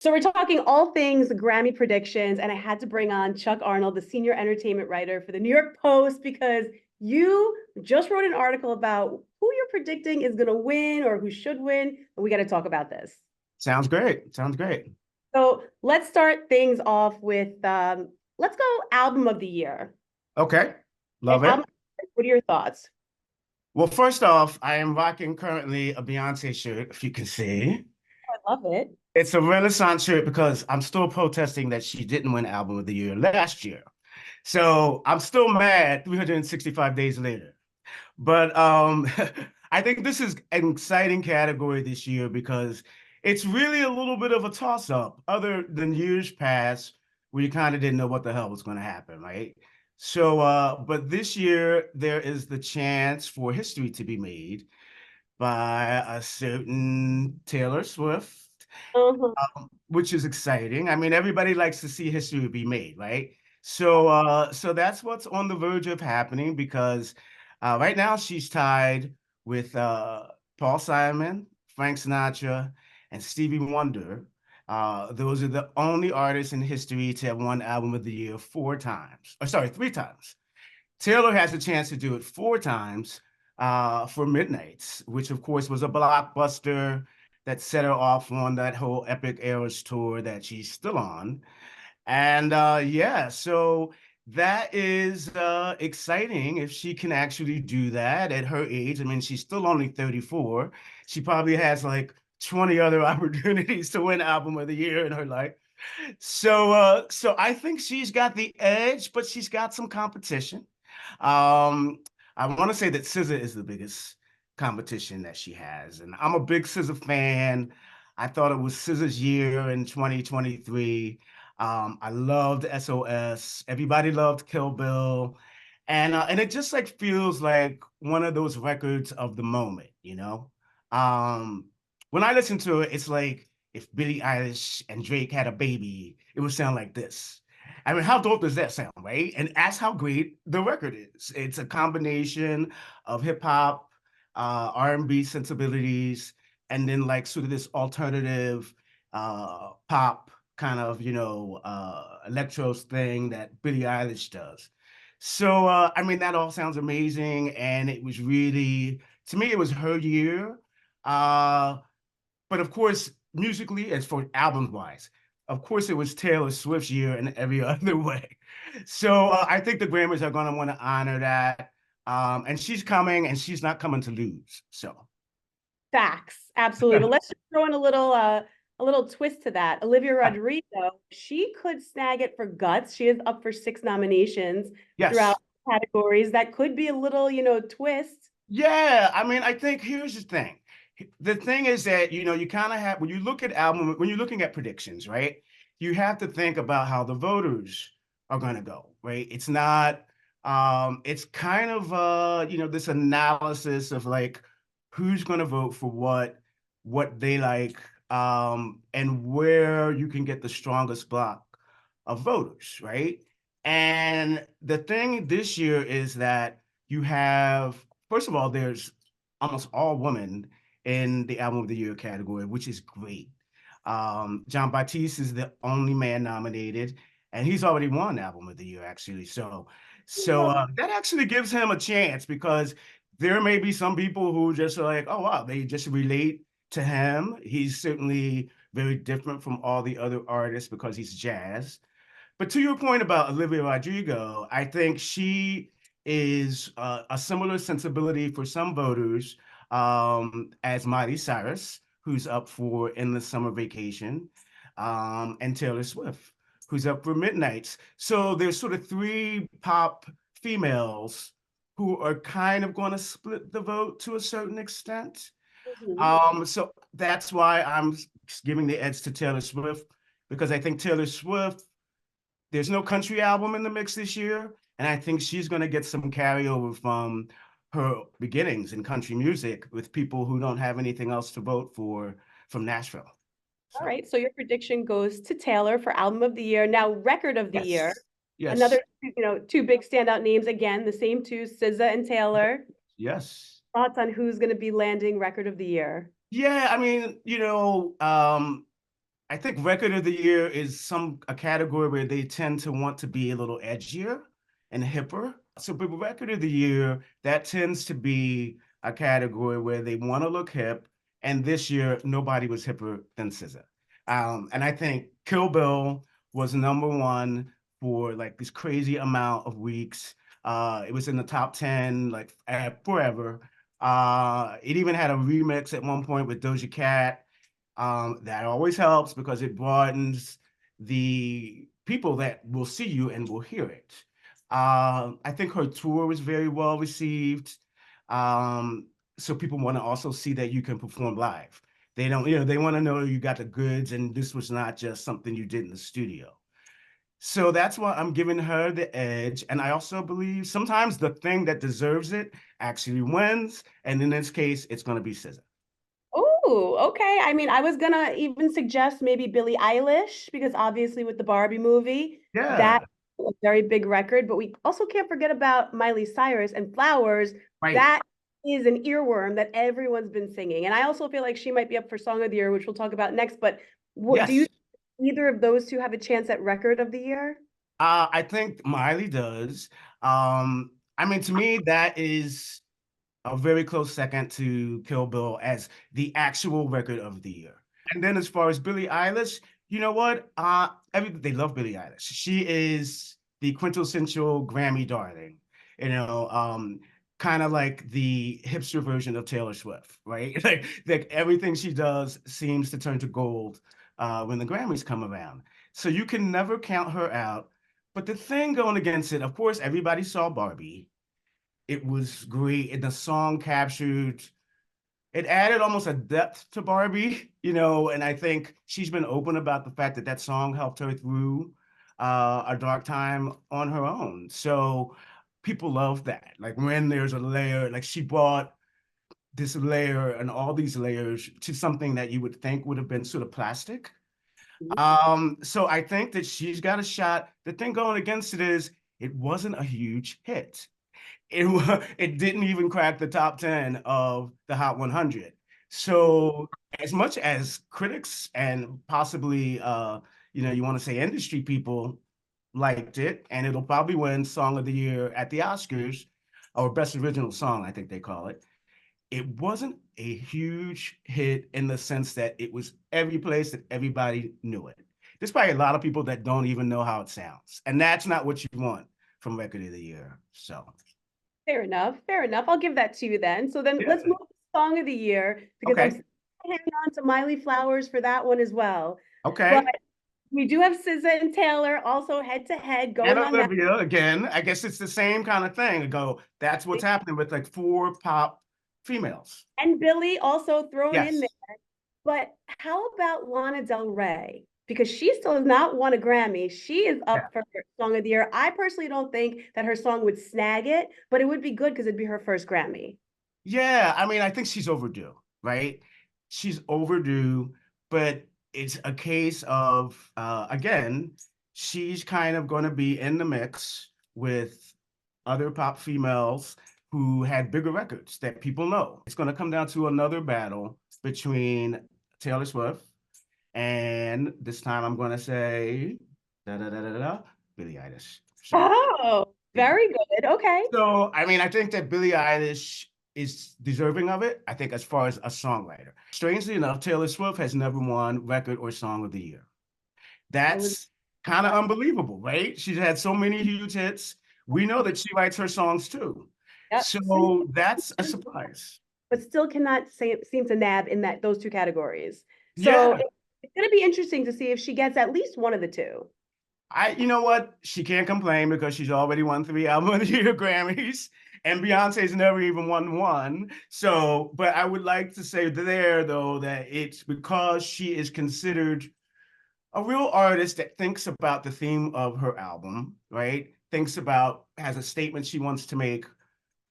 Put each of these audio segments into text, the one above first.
So we're talking all things Grammy predictions, and I had to bring on Chuck Arnold, the senior entertainment writer for the New York Post, because you just wrote an article about who you're predicting is going to win or who should win, and we got to talk about this. Sounds great. Sounds great. So let's start things off with let's go album of the year. Okay. And Love album, it. what are your thoughts? Well, first off, I am rocking currently a Beyonce shirt, if you can see. I love it. It's a Renaissance shirt because I'm still protesting that she didn't win Album of the Year last year. So I'm still mad 365 days later. But I think this is an exciting category this year because it's really a little bit of a toss-up, other than years past where you kind of didn't know what the hell was going to happen, right? So, but this year there is the chance for history to be made by a certain Taylor Swift, Uh-huh. which is exciting. I mean, everybody likes to see history be made, right? So that's what's on the verge of happening because right now she's tied with Paul Simon, Frank Sinatra, and Stevie Wonder. Those are the only artists in history to have won Album of the Year four times. Or sorry, three times. Taylor has a chance to do it four times for Midnights, which of course was a blockbuster that set her off on that whole Epic Eras tour that she's still on. And yeah, so that is exciting if she can actually do that at her age. I mean, she's still only 34. She probably has like 20 other opportunities to win Album of the Year in her life. So I think she's got the edge, but she's got some competition. Um, I want to say that SZA is the biggest competition that she has, and I'm a big SZA fan. I thought it was SZA's year in 2023. I loved SOS. Everybody loved Kill Bill, and it just like feels like one of those records of the moment, you know. Um, when I listen to it, it's like if Billie Eilish and Drake had a baby, it would sound like this. I mean, how dope does that sound, right? And that's how great the record is. It's a combination of hip hop, R&B sensibilities, and then like sort of this alternative pop kind of, electro thing that Billie Eilish does. So, I mean, that all sounds amazing. And it was really, to me, it was her year. Uh, but of course, musically, as for albums wise, of course, it was Taylor Swift's year in every other way. So I think the Grammys are going to want to honor that. And she's coming, and she's not coming to lose. So Facts, absolutely. But let's just throw in a little twist to that. Olivia Rodrigo, she could snag it for Guts. She is up for 6 nominations throughout yes, categories. That could be a little, twist. yeah. I mean, I think here's the thing. The thing is that you kind of have when you look at album when you're looking at predictions, right? You have to think about how the voters are going to go, right? It's not. It's kind of this analysis of like who's going to vote for what they like, and where you can get the strongest block of voters, right? And the thing this year is that you have, first of all, there's almost all women in the album of the year category, which is great. John Batiste is the only man nominated, and he's already won album of the year actually. So that actually gives him a chance because there may be some people who just are like, oh wow, they just relate to him. He's certainly very different from all the other artists because he's jazz. But to your point about Olivia Rodrigo, I think she is a similar sensibility for some voters as Miley Cyrus, who's up for Endless Summer Vacation, and Taylor Swift, who's up for Midnights. So there's sort of three pop females who are kind of going to split the vote to a certain extent. Mhm. So that's why I'm giving the edge to Taylor Swift because I think Taylor Swift, there's no country album in the mix this year, and I think she's going to get some carryover from her beginnings in country music with people who don't have anything else to vote for from Nashville. All So, right, so your prediction goes to Taylor for album of the year. Now, record of the year, yes, yes, another, two big standout names again, the same two, SZA and Taylor. yes. Thoughts on who's going to be landing record of the year? Yeah, I mean, I think record of the year is a category where they tend to want to be a little edgier and hipper. So, but record of the year, that tends to be a category where they want to look hip. And this year, nobody was hipper than SZA. And I think Kill Bill was #1 for like this crazy amount of weeks. It was in the top 10 like forever. It even had a remix at one point with Doja Cat. That always helps because it broadens the people that will see you and will hear it. I think her tour was very well received. Um, so people want to also see that you can perform live. They don't, they want to know you got the goods and this was not just something you did in the studio. So that's why I'm giving her the edge. And I also believe sometimes the thing that deserves it actually wins. And in this case, it's going to be SZA. Oh, okay. I mean, I was gonna even suggest maybe Billie Eilish because obviously with the Barbie movie, Yeah, that's a very big record, but we also can't forget about Miley Cyrus and Flowers. right. That is an earworm that everyone's been singing. And I also feel like she might be up for Song of the Year, which we'll talk about next. But what do you Yes. think either of those two have a chance at Record of the Year? I think Miley does. I mean, to me, that is a very close second to Kill Bill as the actual record of the year. And then as far as Billie Eilish, you know what? They love Billie Eilish. She is the quintessential Grammy darling, you know, kind of like the hipster version of Taylor Swift, right? Like everything she does seems to turn to gold when the Grammys come around. So you can never count her out. But the thing going against it, of course, everybody saw Barbie. It was great. And the song captured, it added almost a depth to Barbie, and I think she's been open about the fact that that song helped her through a dark time on her own. So people love that. Like when there's a layer, like she brought this layer and all these layers to something that you would think would have been sort of plastic. So I think that she's got a shot. The thing going against it is it wasn't a huge hit. It didn't even crack the top 10 of the Hot 100. So as much as critics and possibly you want to say industry people liked it, and it'll probably win Song of the Year at the Oscars, or Best Original Song, I think they call it. It wasn't a huge hit in the sense that it was every place that everybody knew it. There's probably a lot of people that don't even know how it sounds, and that's not what you want from Record of the Year. So. Fair enough. Fair enough. I'll give that to you then. So then Yeah. let's move to Song of the Year because I'm Okay. still hanging on to Miley Flowers for that one as well. But Okay. we do have SZA and Taylor also head to head And going on that. Olivia again. I guess it's the same kind of thing. That's what's happening with like 4 pop females. And Billie also thrown in there. Yes. But how about Lana Del Rey? Because she still has not won a Grammy. She is Yeah. up for Song of the Year. I personally don't think that her song would snag it, but it would be good because it'd be her first Grammy. Yeah. I mean, I think she's overdue, right? She's overdue, but it's a case of again, she's kind of going to be in the mix with other pop females who had bigger records that people know. It's going to come down to another battle between Taylor Swift and this time I'm going to say da da da da da Billie Eilish. So Oh, yeah. very good. Okay. So I mean, I think that Billie Eilish is deserving of it. I think as far as a songwriter, strangely enough, Taylor Swift has never won record or song of the year. I was That's kind of unbelievable, right? She's had so many huge hits. We know that she writes her songs too. yep. So that's a surprise. But still cannot say seem to nab in that those two categories. So Yeah. it's going to be interesting to see if she gets at least one of the two. You know what? She can't complain because she's already won 3 Album of the Year Grammys, and Beyonce's never even won one. So, but I would like to say there, though, that it's because she is considered a real artist that thinks about the theme of her album, right? Has a statement she wants to make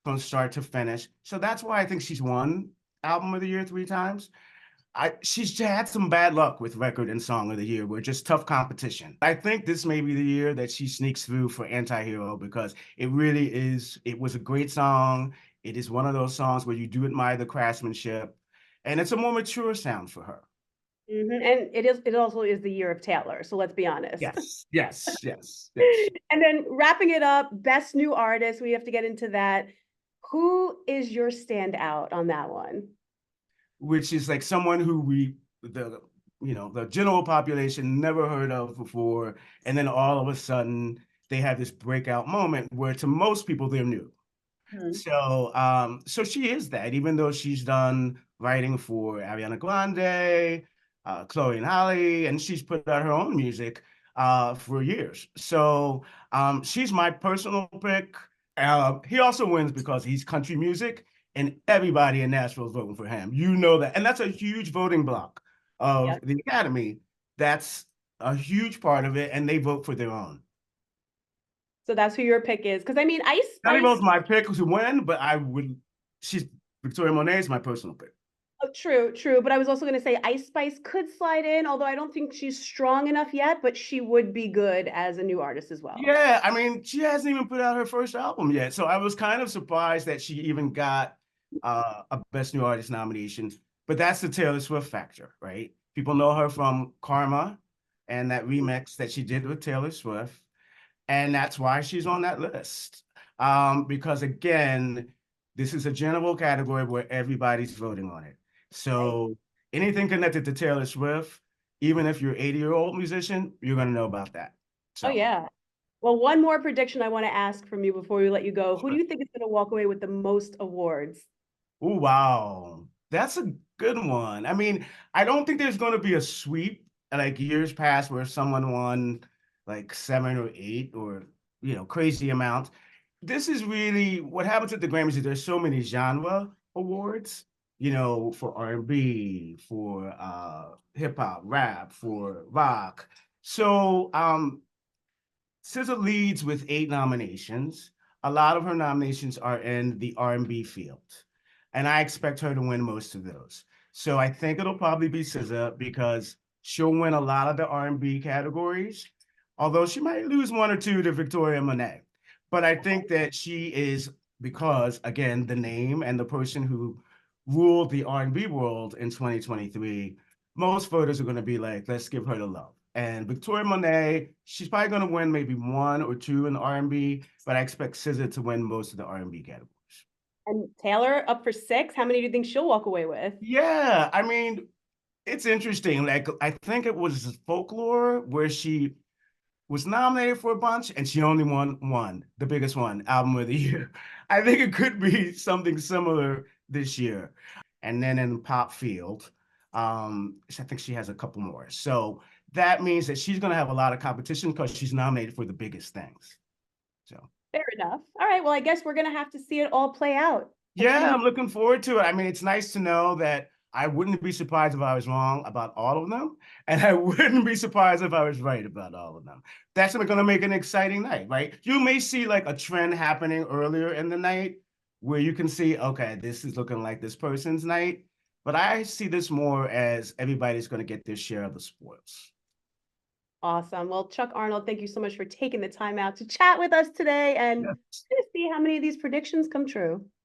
from start to finish. So that's why I think she's won Album of the Year 3 times. She's had some bad luck with record and song of the year. We're just tough competition. I think this may be the year that she sneaks through for Anti-Hero because it really is. It was a great song. It is one of those songs where you do admire the craftsmanship, and it's a more mature sound for her. And it also is the year of Taylor, so let's be honest. Yes, yes, yes, yes. And then wrapping it up, best new artist, we have to get into that. Who is your standout on that one? Which is like someone who the the general population never heard of before, and then all of a sudden they have this breakout moment where to most people they're new. Hmm. So she is that, even though she's done writing for Ariana Grande, Chloe and Halle, and she's put out her own music for years. So she's my personal pick. He also wins because he's country music, and everybody in Nashville is voting for him. You know that, and that's a huge voting block of Yep. the Academy. That's a huge part of it, and they vote for their own. So that's who your pick is. Because I mean, Ice Kelly Spice, Rose my pick to win, but I would. She's Victoria Monet is my personal pick. oh, true, true. But I was also going to say Ice Spice could slide in, although I don't think she's strong enough yet, but she would be good as a new artist as well. Yeah, I mean, she hasn't even put out her first album yet, so I was kind of surprised that she even got a Best New Artist nomination. But that's the Taylor Swift factor, right? People know her from Karma and that remix that she did with Taylor Swift, and that's why she's on that list. Because again, this is a general category where everybody's voting on it. Right? So anything connected to Taylor Swift, even if you're an 80-year-old musician, you're gonna know about that. Oh, So yeah. Well, one more prediction I want to ask from you before we let you go. Who do you think is going to walk away with the most awards? oh, wow. That's a good one. I mean, I don't think there's going to be a sweep like years past where someone won like 7 or 8 or, crazy amount. This is really what happens at the Grammys is there's so many genre awards, for R&B, for hip hop, rap, for rock. So, SZA leads with 8 nominations. A lot of her nominations are in the R&B field, and I expect her to win most of those. So I think it'll probably be SZA because she'll win a lot of the R&B categories, although she might lose 1 or 2 to Victoria Monet. But I think that she is because again the name and the person who ruled the R&B world in 2023. Most voters are going to be like, let's give her the love. And Victoria Monet, she's probably going to win maybe 1 or 2 in R&B, but I expect SZA to win most of the R&B categories. And Taylor up for 6. How many do you think she'll walk away with? Yeah, I mean, it's interesting. Like, I think it was Folklore where she was nominated for a bunch and she only won one, the biggest one, album of the year. I think it could be something similar this year. And then in the pop field, I think she has a couple more. So that means that she's going to have a lot of competition because she's nominated for the biggest things. So Fair enough. All right. Well, I guess we're going to have to see it all play out. It's yeah, been I'm looking forward to it. I mean, it's nice to know that I wouldn't be surprised if I was wrong about all of them, and I wouldn't be surprised if I was right about all of them. That's going to make an exciting night, right? You may see like a trend happening earlier in the night where you can see, okay, this is looking like this person's night, but I see this more as everybody's going to get their share of the spoils. awesome. Well, Chuck Arnold, thank you so much for taking the time out to chat with us today and Yes. to see how many of these predictions come true.